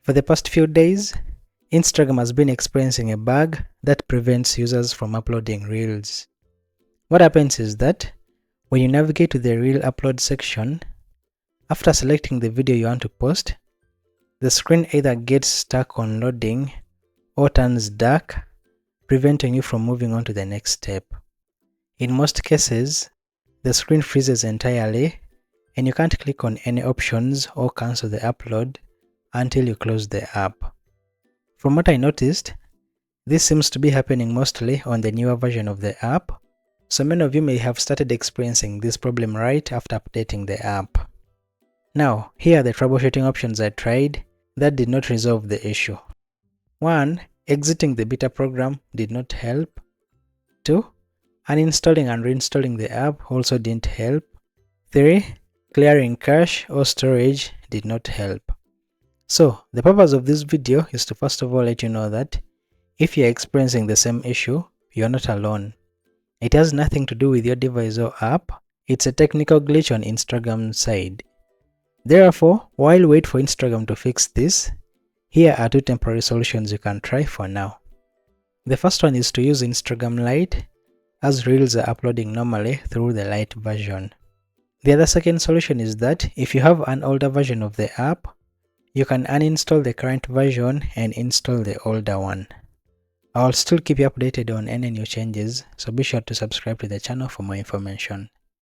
For the past few days, Instagram has been experiencing a bug that prevents users from uploading reels. What happens is that when you navigate to the reel upload section, after selecting the video you want to post, the screen either gets stuck on loading or turns dark, preventing you from moving on to the next step. In most cases, the screen freezes entirely and you can't click on any options or cancel the upload until you close the app. From what I noticed, this seems to be happening mostly on the newer version of the app, so many of you may have started experiencing this problem right after updating the app. Now, here are the troubleshooting options I tried that did not resolve the issue. 1. Exiting the beta program did not help. 2. Uninstalling and reinstalling the app also didn't help. 3. Clearing cache or storage did not help. So, the purpose of this video is to first of all let you know that if you're experiencing the same issue, you're not alone. It has nothing to do with your device or app, it's a technical glitch on Instagram's side. Therefore, while you wait for Instagram to fix this, here are 2 temporary solutions you can try for now. The first one is to use Instagram Lite, as Reels are uploading normally through the Lite version. The other second solution is that if you have an older version of the app, you can uninstall the current version and install the older one. I'll still keep you updated on any new changes, so be sure to subscribe to the channel for more information.